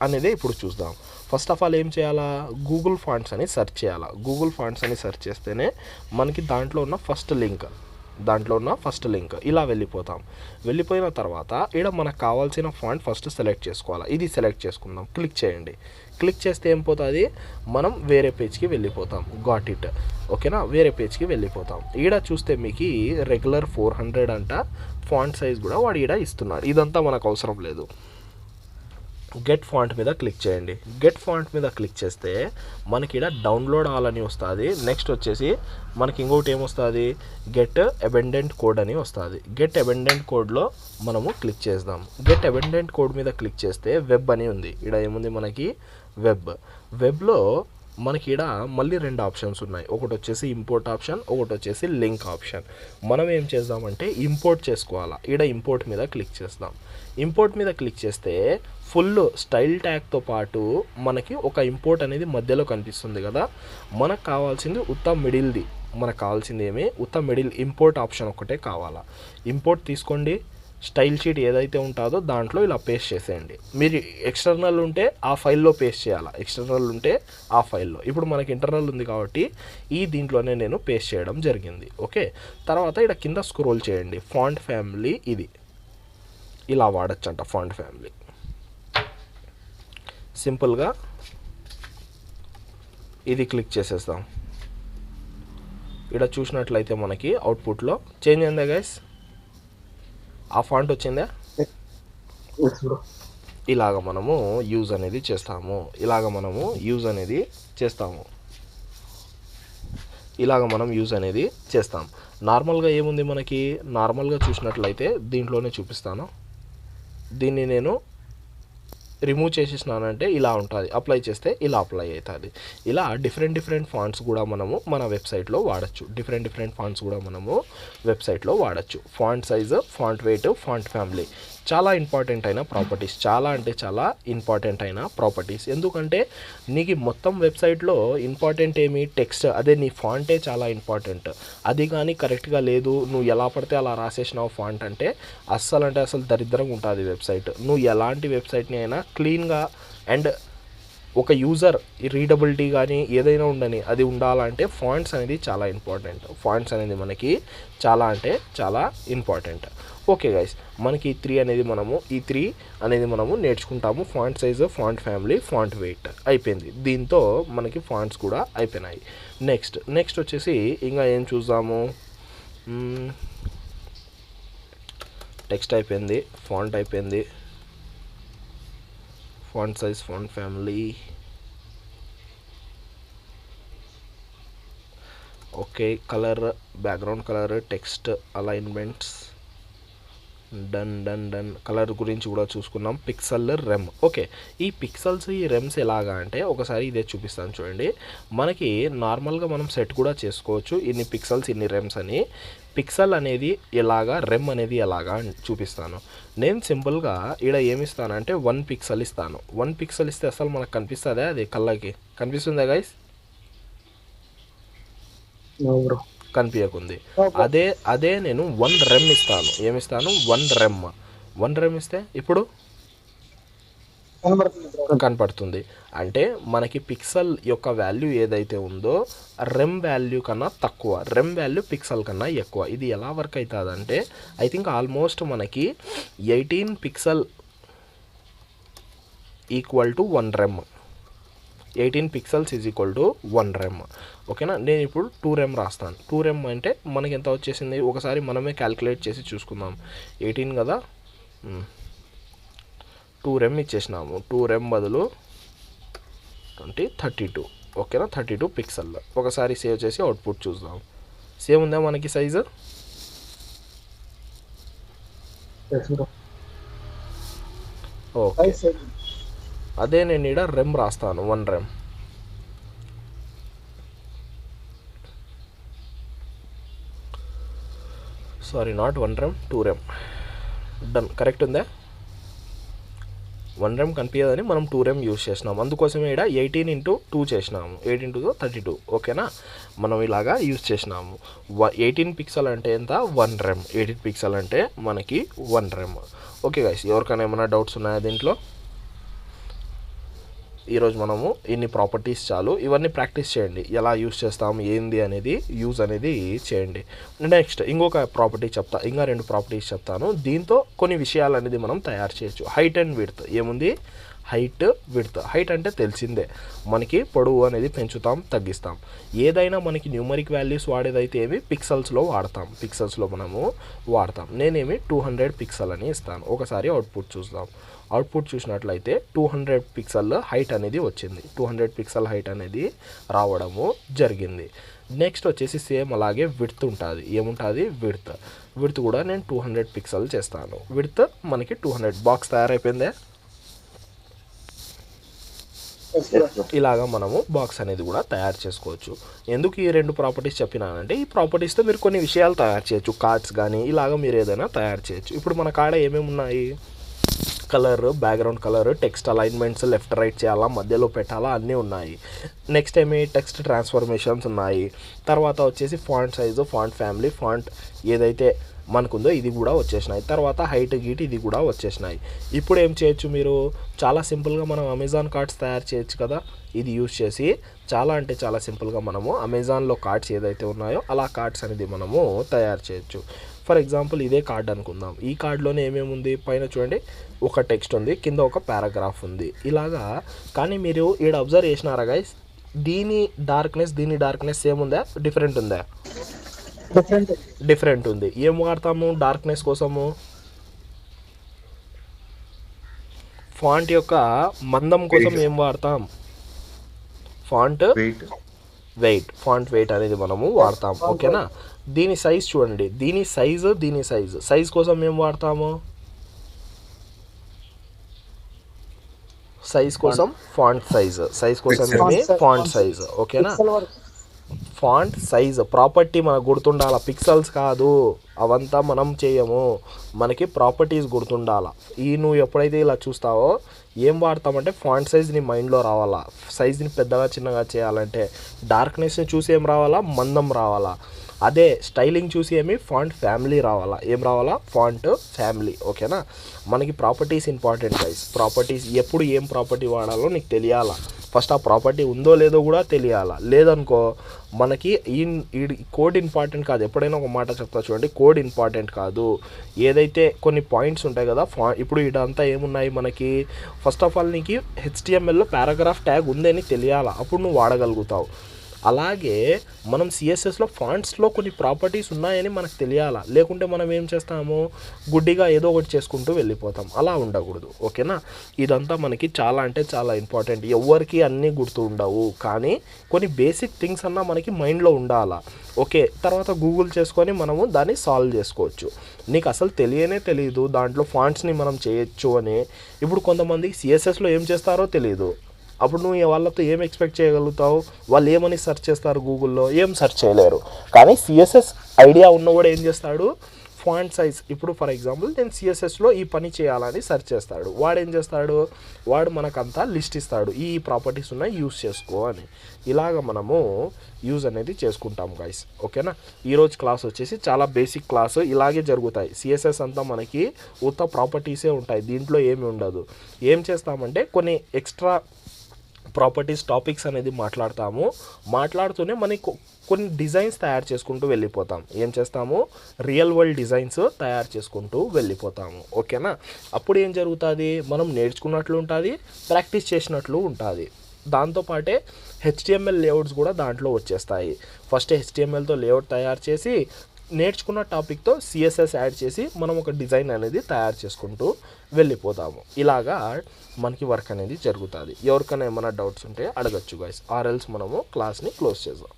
అనేది ఇప్పుడు చూద్దాం. ఫస్ట్ ఆఫ్ ఆల్ ఏం చేయాలా, గూగుల్ ఫాంట్స్ అని సెర్చ్ చేయాలా. గూగుల్ ఫాంట్స్ అని సెర్చ్ చేస్తేనే మనకి దాంట్లో ఉన్న ఫస్ట్ లింక్ ఇలా వెళ్ళిపోతాం. వెళ్ళిపోయిన తర్వాత ఇక్కడ మనకు కావాల్సిన ఫాంట్ ఫస్ట్ సెలెక్ట్ చేసుకోవాలి. ఇది సెలెక్ట్ చేసుకుందాం. క్లిక్ చేయండి. క్లిక్ చేస్తే ఏం పోతుంది, మనం వేరే పేజ్కి వెళ్ళిపోతాం. Got it. ఓకేనా, వేరే పేజ్కి వెళ్ళిపోతాం. ఈడ చూస్తే మీకు రెగ్యులర్ 400 అంట. ఫాంట్ సైజ్ కూడా వాడు ఈడ ఇస్తున్నాడు. ఇదంతా మనకు అవసరం లేదు. గెట్ ఫాంట్ మీద క్లిక్ చేయండి. గెట్ ఫాంట్ మీద క్లిక్ చేస్తే మనకి ఇక్కడ డౌన్లోడ్ ఆల్ అని వస్తుంది. నెక్స్ట్ వచ్చేసి మనకి ఇంకొకటి ఏమొస్తుంది, గెట్ అబెండెంట్ కోడ్ అని వస్తుంది. గెట్ అబెండెంట్ కోడ్లో మనము క్లిక్ చేద్దాం. గెట్ అబెండెంట్ కోడ్ మీద క్లిక్ చేస్తే వెబ్ అని ఉంది. ఇక్కడ ఏముంది మనకి వెబ్లో మనకి ఇక్కడ మళ్ళీ 2 ఆప్షన్స్ ఉన్నాయి. ఒకటి వచ్చేసి ఇంపోర్ట్ ఆప్షన్, ఒకటి వచ్చేసి లింక్ ఆప్షన్. మనం ఏం చేద్దామంటే ఇంపోర్ట్ చేసుకోవాలా. ఇక్కడ ఇంపోర్ట్ మీద క్లిక్ చేద్దాం. ఇంపోర్ట్ మీద క్లిక్ చేస్తే ఫుల్ స్టైల్ ట్యాగ్తో పాటు మనకి ఒక ఇంపోర్ట్ అనేది మధ్యలో కనిపిస్తుంది కదా. మనకు కావాల్సింది ఉత్త మిడిల్ ఇంపోర్ట్ ఆప్షన్ ఒకటే కావాలా. ఇంపోర్ట్ తీసుకోండి. స్టైల్ షీట్ ఏదైతే ఉంటుందో దాంట్లో ఇలా పేస్ట్ చేసేయండి. మీరు ఎక్స్టర్నల్ ఉంటే ఆ ఫైల్లో పేస్ట్ చేయాలి. ఇప్పుడు మనకి ఇంటర్నల్ ఉంది కాబట్టి దీంట్లోనే నేను పేస్ట్ చేయడం జరిగింది. ఓకే, తర్వాత ఇక్కడ కింద స్క్రోల్ చేయండి. ఫాంట్ ఫ్యామిలీ ఇది ఇలా వాడచ్చంట. ఫాంట్ ఫ్యామిలీ సింపుల్గా ఇది క్లిక్ చేసేస్తాం. ఇక్కడ చూసినట్లయితే మనకి అవుట్పుట్లో చేంజ్ అయిందా గైస్, ఆ ఫాంట్ వచ్చిందా. ఇలాగ మనము యూజ్ అనేది చేస్తాము. నార్మల్గా ఏముంది మనకి, నార్మల్గా చూసినట్లయితే దీంట్లోనే చూపిస్తాను. దీన్ని నేను రిమూవ్ చేసేసినానంటే ఇలా ఉంటుంది. అప్లై చేస్తే ఇలా అప్లై అవుతుంది. ఇలా డిఫరెంట్ ఫాంట్స్ కూడా మనము మన వెబ్సైట్లో వాడచ్చు. Font size, font wait, font family చాలా ఇంపార్టెంట్ అయిన ప్రాపర్టీస్. చాలా అంటే చాలా ఇంపార్టెంట్ అయిన ప్రాపర్టీస్. ఎందుకంటే నీకు మొత్తం వెబ్సైట్లో ఇంపార్టెంట్ ఏమి, టెక్స్ట్. అదే నీ ఫాంటే చాలా ఇంపార్టెంట్. అది కానీ కరెక్ట్గా లేదు, నువ్వు ఎలా పడితే అలా రాసేసినావు ఫాంట్ అంటే అస్సలు దరిద్రంగా ఉంటుంది వెబ్సైట్. నువ్వు ఎలాంటి వెబ్సైట్ని అయినా క్లీన్గా అండ్ ఒక యూజర్ రీడబిలిటీ కానీ ఏదైనా ఉండని అది ఉండాలంటే ఫాంట్స్ అనేది చాలా ఇంపార్టెంట్. ఫాంట్స్ అనేది మనకి చాలా అంటే చాలా ఇంపార్టెంట్. ఓకే గైస్, మనకి ఈ 3 అనేది మనము నేర్చుకుంటాము. Font size, font family, font wait అయిపోయింది. దీంతో మనకి ఫాంట్స్ కూడా అయిపోయినాయి. నెక్స్ట్ వచ్చేసి ఇంకా ఏం చూద్దాము. టెక్స్ట్ అయిపోయింది, ఫాంట్ అయిపోయింది, font size, font family. Okay, colour, background colour, text alignments, done. Colour గురించి కూడా చూసుకున్నాం. Pixel, REM. ఓకే, ఈ పిక్సెల్స్, ఈ రెమ్స్ ఎలాగా అంటే ఒకసారి ఇదే చూపిస్తాను చూడండి. మనకి నార్మల్గా మనం సెట్ కూడా చేసుకోవచ్చు ఇన్ని పిక్సెల్స్ ఇన్ని రెమ్స్ అని. పిక్సెల్ అనేది ఎలాగా, రెమ్ అనేది ఎలాగా అని చూపిస్తాను. నేను సింపుల్గా ఇక్కడ ఏమిస్తానంటే 1 పిక్సెల్ ఇస్తాను. 1 పిక్సెల్ ఇస్తే అసలు మనకు కనిపిస్తుందా? అది కళ్ళకి కనిపిస్తుందా గైస్? కనిపించకుంది. అదే నేను 1 రెమ్ ఇస్తాను. ఏమిస్తాను? 1 రెమ్ ఇస్తే ఇప్పుడు కనపడుతుంది. అంటే మనకి పిక్సెల్ యొక్క వాల్యూ ఏదైతే ఉందో రెమ్ వాల్యూ కన్నా తక్కువ, రెమ్ వాల్యూ పిక్సెల్ కన్నా ఎక్కువ. ఇది ఎలా వర్క్ అవుతుంది అంటే ఐ థింక్ ఆల్మోస్ట్ మనకి 18 pixel equal to 1 REM. 18 pixels is equal to 1 REM. ఓకేనా? నేను ఇప్పుడు 2 రెమ్ రాస్తాను. 2 రెమ్ అంటే మనకి ఎంత వచ్చేసింది ఒకసారి మనమే క్యాల్కులేట్ చేసి చూసుకుందాం. 18 కదా, 2 రెమ్ ఇచ్చేసినాము. 2 రెమ్ బదులు 32. ఓకేనా? 32 పిక్సెల్. ఒకసారి సేవ్ చేసి అవుట్పుట్ చూద్దాం. సేమ్ ఉందా మనకి సైజు? ఓకే, అదే నేను ఇక్కడ రెమ్ రాస్తాను. 1 REM. Sorry, not 1 REM, 2 REM. Done. Correct ఉందా? 1 రెమ్ కనిపించదని మనం 2 రెమ్ యూజ్ చేసినాం. అందుకోసమే ఇక్కడ 18 ఇంటూ 2 చేసినాము. 18 ఇంటూ 32. ఓకేనా? మనం ఇలాగా యూజ్ చేసినాము. 18 పిక్సెల్ అంటే ఎంత? 1 రెమ్. 18 పిక్సెల్ అంటే మనకి 1 రెమ్. ఓకే గైస్, ఎవరికైనా ఏమైనా డౌట్స్ ఉన్నాయా దీంట్లో? ఈరోజు మనము ఇన్ని ప్రాపర్టీస్ చాలు. ఇవన్నీ ప్రాక్టీస్ చేయండి. ఎలా యూజ్ చేస్తాము ఏంది అనేది యూజ్ అనేది చేయండి. నెక్స్ట్ ఇంకొక ప్రాపర్టీ చెప్తా, ఇంకా 2 ప్రాపర్టీస్ చెప్తాను. దీంతో కొన్ని విషయాలు అనేది మనం తయారు చేయొచ్చు. Height and width. ఏముంది? Height, width. హైట్ అంటే తెలిసిందే, మనకి పొడవు అనేది పెంచుతాం, తగ్గిస్తాం. ఏదైనా మనకి న్యూమరిక్ వాల్యూస్ వాడేదైతే ఏమి పిక్సెల్స్లో వాడతాం. పిక్సెల్స్లో మనము వాడతాం. నేనేమి 200 పిక్సెల్ అని ఇస్తాను. ఒకసారి అవుట్పుట్ చూద్దాం. అవుట్పుట్ చూసినట్లయితే 200 పిక్సెల్ హైట్ అనేది వచ్చింది. 200 పిక్సెల్ హైట్ అనేది రావడము జరిగింది. నెక్స్ట్ వచ్చేసి సేమ్ అలాగే విడ్త్ ఉంటుంది. ఏముంటుంది? విడ్త్ కూడా నేను 200 పిక్సెల్ చేస్తాను. విడ్త్ మనకి 200. బాక్స్ తయారైపోయిందే. ఇలాగా మనము బాక్స్ అనేది కూడా తయారు చేసుకోవచ్చు. ఎందుకు ఈ 2 ప్రాపర్టీస్ చెప్పినానంటే ఈ ప్రాపర్టీస్తో మీరు కొన్ని విషయాలు తయారు చేయొచ్చు. కార్డ్స్ కానీ ఇలాగ మీరు ఏదైనా తయారు చేయొచ్చు. ఇప్పుడు మన కాడ ఏమేమి ఉన్నాయి? Colour, background colour, text alignments, left right చేయాలా, మధ్యలో పెట్టాలా, అన్నీ ఉన్నాయి. నెక్స్ట్ ఏమి? టెక్స్ట్ ట్రాన్స్ఫర్మేషన్స్ ఉన్నాయి. తర్వాత వచ్చేసి font size, font family, font ఏదైతే మనకుందో ఇది కూడా వచ్చేసినాయి. తర్వాత హైట్ గీట్ ఇది కూడా వచ్చేసినాయి. ఇప్పుడు ఏం చేయొచ్చు మీరు? చాలా సింపుల్గా మనం అమెజాన్ కార్డ్స్ తయారు చేయొచ్చు కదా. ఇది యూజ్ చేసి చాలా అంటే చాలా సింపుల్గా మనము అమెజాన్లో కార్డ్స్ ఏదైతే ఉన్నాయో అలా కార్డ్స్ అనేది మనము తయారు చేయొచ్చు. ఫర్ ఎగ్జాంపుల్ ఇదే కార్డ్ అనుకుందాం. ఈ కార్డులోనే ఏమేమి ఉంది? పైన చూడండి ఒక టెక్స్ట్ ఉంది, కింద ఒక పారాగ్రాఫ్ ఉంది. ఇలాగా కానీ మీరు ఈడ అబ్జర్వ్ చేసినారా గైస్? దీని డార్క్నెస్ సేమ్ ఉందా? డిఫరెంట్ ఉందా? డిఫరెంట్ ఉంది. ఏం వాడతాము డార్క్నెస్ కోసము? ఫాంట్ యొక్క మందం కోసం ఏం వాడతాం? Font wait. ఫాంట్ వెయిట్ అనేది మనము వాడతాం. ఓకేనా? దీని సైజ్ చూడండి, దీని సైజ్ కోసం ఏం వాడతాము? సైజ్ కోసం ఫాంట్ సైజ్ కోసం ఏమి? Font size. ఓకేనా? ఫాంట్ సైజ్ ప్రాపర్టీ మనకు గుర్తుండాల. పిక్సెల్స్ కాదు, అవంతా మనం చేయము. మనకి ప్రాపర్టీస్ గుర్తుండాల. నువ్వు ఎప్పుడైతే ఇలా చూస్తావో ఏం వాడతామంటే ఫాంట్ సైజ్ నీ మైండ్లో రావాలా. సైజ్ని పెద్దగా చిన్నగా చేయాలంటే డార్క్నెస్ని చూసి ఏం రావాలా? మందం రావాలా. అదే స్టైలింగ్ చూసి ఏమి? ఫాంట్ ఫ్యామిలీ రావాలా. ఏం రావాలా? Font family. ఓకేనా? మనకి ప్రాపర్టీస్ ఇంపార్టెంట్ గైస్. ప్రాపర్టీస్ ఎప్పుడు ఏం ప్రాపర్టీ వాడాలో నీకు తెలియాలా. ఫస్ట్ ఆ ప్రాపర్టీ ఉందో లేదో కూడా తెలియాలా. లేదనుకో మనకి ఈ కోడ్ ఇంపార్టెంట్ కాదు. ఎప్పుడైనా ఒక మాట చెప్తా చూడండి, కోడ్ ఇంపార్టెంట్ కాదు. ఏదైతే కొన్ని పాయింట్స్ ఉంటాయి కదా, ఇప్పుడు ఇదంతా ఏమున్నాయి మనకి? ఫస్ట్ ఆఫ్ ఆల్ నీకు HTMLలో పారాగ్రాఫ్ ట్యాగ్ ఉందని తెలియాలా, అప్పుడు నువ్వు వాడగలుగుతావు. అలాగే మనం సిఎస్ఎస్లో ఫాంట్స్లో కొన్ని ప్రాపర్టీస్ ఉన్నాయని మనకు తెలియాలా, లేకుంటే మనం ఏం చేస్తాము, గుడ్డిగా ఏదో ఒకటి చేసుకుంటూ వెళ్ళిపోతాం. అలా ఉండకూడదు. ఓకేనా, ఇదంతా మనకి చాలా అంటే చాలా ఇంపార్టెంట్. ఎవరికి అన్నీ గుర్తు ఉండవు, కానీ కొన్ని బేసిక్ థింగ్స్ అన్నా మనకి మైండ్లో ఉండాలా. ఓకే, తర్వాత గూగుల్ చేసుకొని మనము దాన్ని సాల్వ్ చేసుకోవచ్చు. నీకు అసలు తెలియదు దాంట్లో ఫాంట్స్ని మనం చేయొచ్చు అని. ఇప్పుడు కొంతమంది సిఎస్ఎస్లో ఏం చేస్తారో తెలియదు, అప్పుడు నువ్వు వాళ్ళతో ఏం ఎక్స్పెక్ట్ చేయగలుగుతావు? వాళ్ళు ఏమని సెర్చ్ చేస్తారు గూగుల్లో? ఏం సెర్చ్ చేయలేరు. కానీ సిఎస్ఎస్ ఐడియా ఉన్నవాడు ఏం చేస్తాడు, ఫాంట్ సైజ్, ఇప్పుడు ఫర్ ఎగ్జాంపుల్ నేను సిఎస్ఎస్లో ఈ పని చేయాలని సెర్చ్ చేస్తాడు, వాడు ఏం చేస్తాడు, వాడు మనకంతా లిస్ట్ ఇస్తాడు, ఈ ప్రాపర్టీస్ ఉన్నాయి యూస్ చేసుకో అని. ఇలాగ మనము యూజ్ అనేది చేసుకుంటాం గైస్. ఓకేనా, ఈరోజు క్లాస్ వచ్చేసి చాలా బేసిక్ క్లాస్, ఇలాగే జరుగుతాయి. సిఎస్ఎస్ అంతా మనకి ఉత్త ప్రాపర్టీసే ఉంటాయి, దీంట్లో ఏమి ఉండదు. ఏం చేస్తామంటే కొన్ని ఎక్స్ట్రా ప్రాపర్టీస్ టాపిక్స్ అనేది మాట్లాడుతూనే మనకి కొన్ని డిజైన్స్ తయారు చేసుకుంటూ వెళ్ళిపోతాం. ఏం చేస్తాము, రియల్ వరల్డ్ డిజైన్స్ తయారు చేసుకుంటూ వెళ్ళిపోతాము. ఓకేనా, అప్పుడు ఏం జరుగుతుంది, మనం నేర్చుకున్నట్లు ఉంటుంది, ప్రాక్టీస్ చేసినట్లు ఉంటుంది. దాంతోపాటే హెచ్టిఎంఎల్ లేఅవుట్స్ కూడా దాంట్లో వచ్చేస్తాయి. ఫస్ట్ హెచ్టిఎంఎల్తో లేఅవుట్ తయారు చేసి నేర్చుకున్న టాపిక్తో సిఎస్ఎస్ యాడ్ చేసి మనం ఒక డిజైన్ అనేది తయారు చేసుకుంటూ వెళ్ళిపోతాము. ఇలాగా మనకి వర్క్ అనేది జరుగుతుంది. ఎవరికైనా ఏమైనా డౌట్స్ ఉంటే అడగచ్చు గైస్, ఆర్ఎల్స్ మనము క్లాస్ని క్లోజ్ చేద్దాం.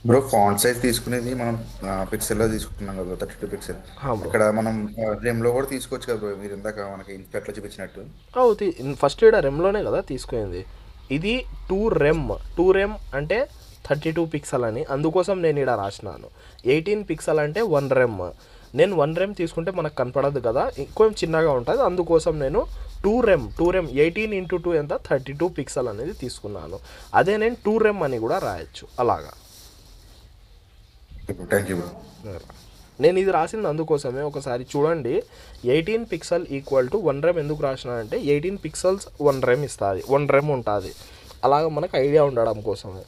బ్రో ఫాంట్ సైజ్ తీసుకునేది మనం పిక్సెల్లో తీసుకుంటున్నాం కదా, 32 పిక్సెల్. ఇక్కడ మనం రెమ్లో కూడా తీసుకోవచ్చు కదా బ్రో, మీరు ఇందాక మనకి ఇన్ఫెక్ట్లో చూపించినట్టు. ఫస్ట్ ఇక్కడ రెమ్లోనే కదా తీసుకునేది. ఇది 2 రెమ్ అంటే 32 పిక్సెల్ అని, అందుకోసం నేను ఇక్కడ రాసినాను. 18 పిక్సెల్ అంటే 1 రెమ్. నేను 1 రెమ్ తీసుకుంటే మనకు కనపడదు కదా, కొంచెం చిన్నగా ఉంటుంది, అందుకోసం నేను 2 రెమ్ 18 × 2 ఎంత 32 పిక్సెల్ అనేది తీసుకున్నాను. అదే నేను 2 రెమ్ అని కూడా రాయొచ్చు. అలాగా థ్యాంక్ యూ. నేను ఇది రాసింది అందుకోసమే, ఒకసారి చూడండి. 18 పిక్సెల్ ఈక్వల్ టు 1 రెమ్ ఎందుకు రాసినానంటే 18 పిక్సెల్స్ 1 రెమ్ ఇస్తుంది, 1 రెమ్ ఉంటుంది. అలాగా మనకు ఐడియా ఉండడం కోసమే.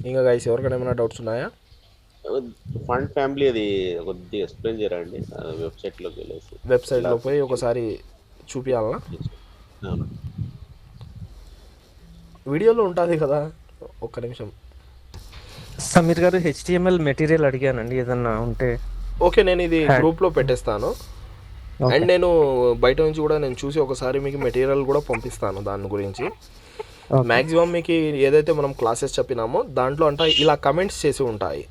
ఇంకా గైస్ ఎవరికైనా ఏమైనా డౌట్స్ ఉన్నాయా? ఫండ్ ఫ్యామిలీ అది కొద్దిగా ఎక్స్ప్లెయిన్ చేయరా అండి, వెబ్సైట్లోకి వెళ్ళేసి. వెబ్సైట్లో పోయి ఒకసారి చూపించాలనా? వీడియోలో ఉంటుంది కదా, ఒక్క నిమిషం. సమీర్ గారు హెచ్టిఎంఎల్ మెటీరియల్ అడిగానండి, ఏదన్నా ఉంటే. ఓకే, నేను ఇది గ్రూప్లో పెట్టేస్తాను. అండ్ నేను బయట నుంచి కూడా నేను చూసి ఒకసారి మీకు మెటీరియల్ కూడా పంపిస్తాను దాని గురించి. మ్యాక్సిమం మీకు ఏదైతే మనం క్లాసెస్ చెప్పినామో దాంట్లో అంటే ఇలా కమెంట్స్ చేసి ఉంటాయి.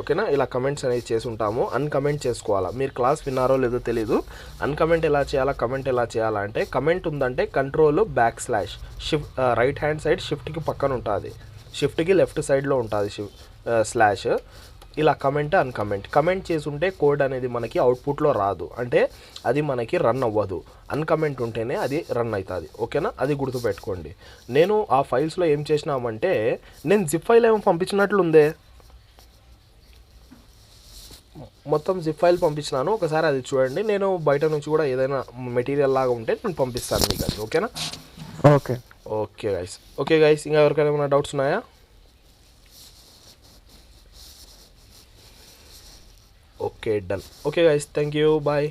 ఓకేనా, ఇలా కమెంట్స్ అనేది చేసి ఉంటాము. అన్కమెంట్ చేసుకోవాలా, మీరు క్లాస్ విన్నారో లేదో తెలీదు. అన్కమెంట్ ఎలా చేయాలా, కమెంట్ ఎలా చేయాలా అంటే, కమెంట్ ఉందంటే control shift right hand side షిఫ్ట్కి పక్కన ఉంటుంది, షిఫ్ట్కి లెఫ్ట్ సైడ్లో ఉంటుంది స్లాష్. ఇలా కమెంట్ చేసి ఉంటే కోడ్ అనేది మనకి అవుట్పుట్లో రాదు, అంటే అది మనకి రన్ అవ్వదు. అన్కమెంట్ ఉంటేనే అది రన్ అవుతుంది. ఓకేనా, అది గుర్తుపెట్టుకోండి. నేను ఆ ఫైల్స్లో ఏం చేసినామంటే, నేను జిప్ ఫైల్ ఏమో పంపించినట్లుందే, మొత్తం జిప్ ఫైల్ పంపించినాను. ఒకసారి అది చూడండి. నేను బయట నుంచి కూడా ఏదైనా మెటీరియల్ లాగా ఉంటే నేను పంపిస్తాను మీకు అది. ఓకేనా, ఓకే గైస్ ఇంకా ఎవరికైనా ఏమైనా డౌట్స్ ఉన్నాయా? Okay, done. Okay guys, thank you, bye.